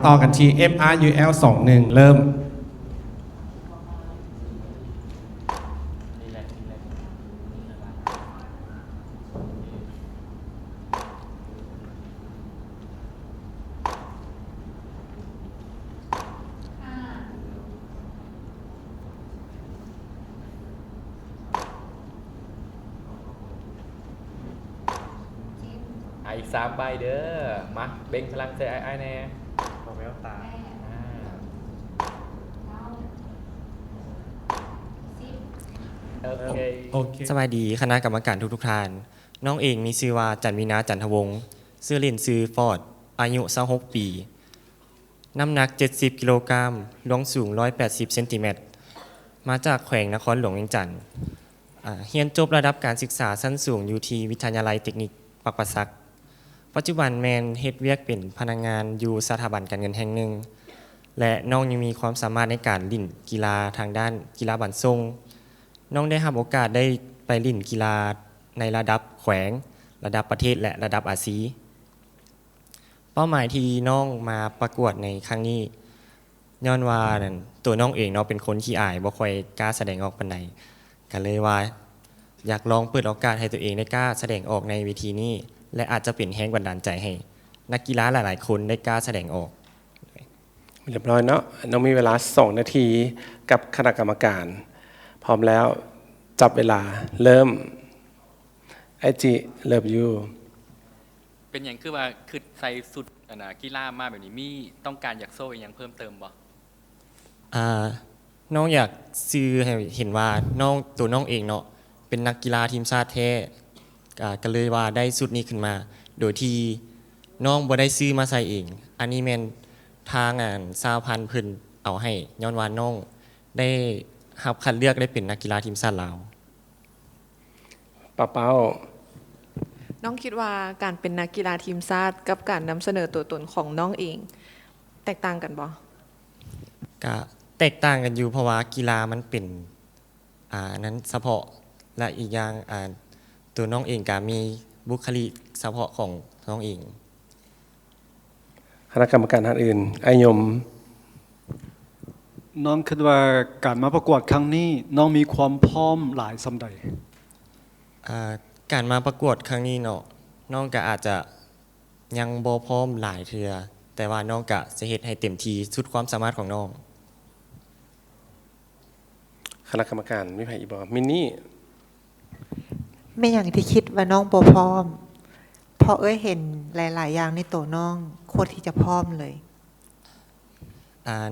ต่อกันที่ FRUL 21 เริ่มอีก3 ใบเด้อมาเบ่งพลังใส่ไอ้แน่พอแววตาโอเค สวัสดีคณะกรรมการทุกท่านน้องเองมีชื่อว่าจันวินาจันทวงศ์ชื่อเล่นชื่อฟอร์ดอายุ26 ปีน้ำหนัก70 กิโลกรัมรวงสูง180 เซนติเมตรมาจากแขวงนครหลวงเวียงจันทร์เรียนจบระดับการศึกษาชั้นสูงอยู่ที่วิทยาลัยเทคนิคปักประสักปัจจุบันแมนเฮ็ดเวียกเป็นพนักงานอยู่สถาบันการเงินแห่งหนึ่งและน้องยังมีความสามารถในการเล่นกีฬาทางด้านกีฬาบันทรงน้องได้รับโอกาสได้ไปเล่นกีฬาในระดับแขวงระดับประเทศและระดับอาซีเป้าหมายที่น้องมาประกวดในครั้งนี้ย้อนว่านั่นตัวน้องเองเนาะเป็นคนขี้อายบ่ค่อยกล้าแสดงออกปานใดก็เลยว่าอยากลองเปิดโอกาสให้ตัวเองได้กล้าแสดงออกในเวทีนี้และอาจจะเป็นแรงบันดาลใจให้นักกีฬาหลายๆคนได้กล้าแสดงออกเรียบร้อยเนาะน้องมีเวลา2 นาทีกับคณะกรรมการพร้อมแล้วจับเวลาเริ่มไอจีเลิฟยูเป็นอย่างคือว่าคือใส่สุดกีฬามาแบบนี้มีต้องการอยากโซ่อย่างเพิ่มเติมบ่น้องอยากซื้อให้เห็นว่าน้องตัวน้องเองเนาะเป็นนักกีฬาทีมชาติแท้ก็เลยว่าได้สุดนี้ขึ้นมาโดยที่น้องบ่ได้ซื้อมาใส่เองอันนี้แม่นทางสหพันธ์เพิ่นเอาให้ย้อนว่าน้องได้รับคัดเลือกได้เป็นนักกีฬาทีมชาติลาวป้าเป้าน้องคิดว่าการเป็นนักกีฬาทีมชาติกับการนำเสนอตัวตนของน้องเองแตกต่างกันบ่ก็แตกต่างกันอยู่เพราะว่ากีฬามันเป็นนั้นเฉพาะและอีกอย่างตัวน้องเองก็มีบุคลิกเฉพาะของน้องเองคณะกรรมการท่านอื่นไอยมน้องคิดว่าการมาประกวดครั้งนี้น้องมีความพร้อมหลายสำใดการมาประกวดครั้งนี้เนาะน้องก็อาจจะยังบ่พร้อมหลายเทื่อแต่ว่าน้องก็จะเฮ็ดให้เต็มที่สุดความสามารถของน้องคณะกรรมการมีไผอีกบ่มินนี่ไม่อย่างที่คิดว่าน้องบ่พร้อมเพราะเห็นหลายๆอย่างในตัวน้องโคตรที่จะพร้อมเลย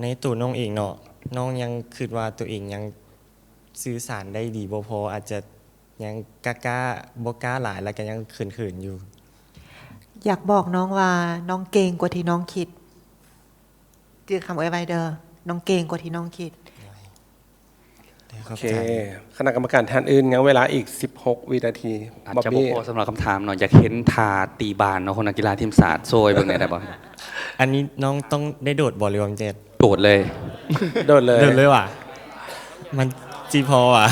ในตัวน้องเองเนาะน้องยังคิดว่าตัวเองยังสื่อสารได้ดีบ่พออาจจะยังกล้าบ่กล้าหลายแล้วก็ยังเขินๆอยู่อยากบอกน้องว่าน้องเก่งกว่าที่น้องคิดจือคำไว้เด้อน้องเก่งกว่าที่น้องคิดโอเคคณะกรรมการท่านอื่นงั้นเวลาอีก16 วินาทีอาจจะบ่พอสำหรับคำถามเนาะอยากเห็นทาตีบานเนาะคนนักกีฬาทีมชาติโซยเบิ่งได้บ่อันนี้น้องต้องได้โดดบ่หรือว่ามันจะโดดเลยโดดเลยว่ะมันจีพอว่ะ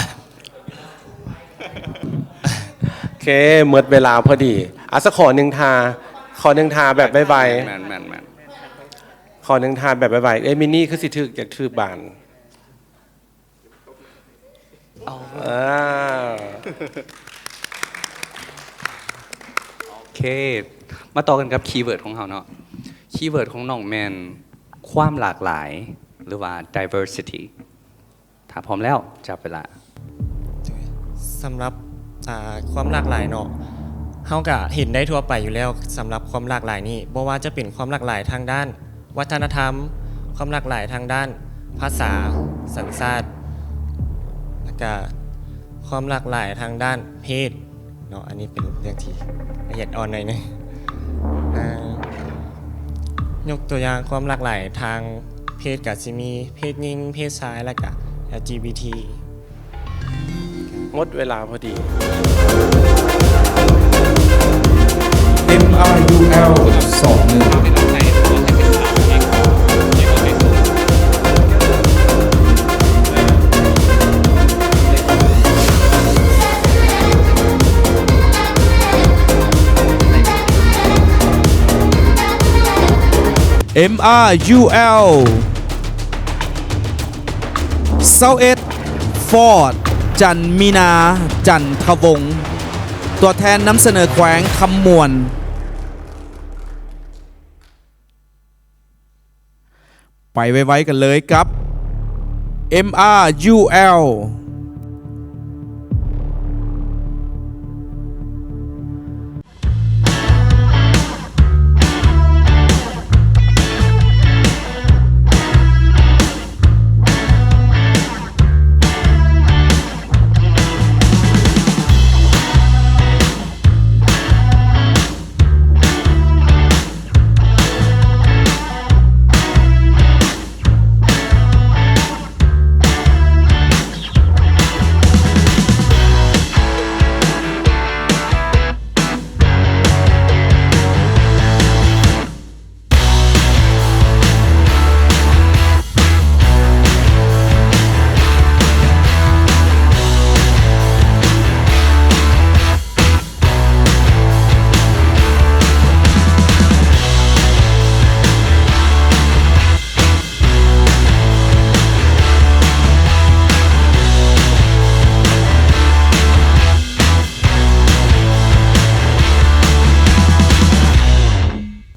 โอเคหมดเวลาพอดีสักขอหนึ่งทาแบบไวๆแม่นขอหนึ่งทาแบบไวๆมินนี่คือสิอยากถือบานโอเคมาต่อกันกับคีย์เวิร์ดของเราเนาะคีย์เวิร์ดของน้องแมนความหลากหลายหรือว่า diversity ถ้าพร้อมแล้วจับเวลาสำหรับความหลากหลายเนาะเฮาก็เห็นได้ทั่วไปอยู่แล้วสำหรับความหลากหลายนี้บ่ว่าจะเป็นความหลากหลายทางด้านวัฒนธรรมความหลากหลายทางด้านภาษาสัญชาติแล้วก็ความหลากหลายทางด้านเพศเนาะอันนี้เป็นเรื่องที่ละเอียดอ่อนหน่อยนึงยกตัวอย่างความหลากหลายทางเพศก็สิมีเพศหญิงเพศชายแล้วก็ LGBT หมดเวลาพอดี FRUL 21 MRUL 21 Ford จันมีนา จันทวงศ์ตัวแทนนำเสนอแขวงคำมวน ไปไว้กันเลยกับ MRUL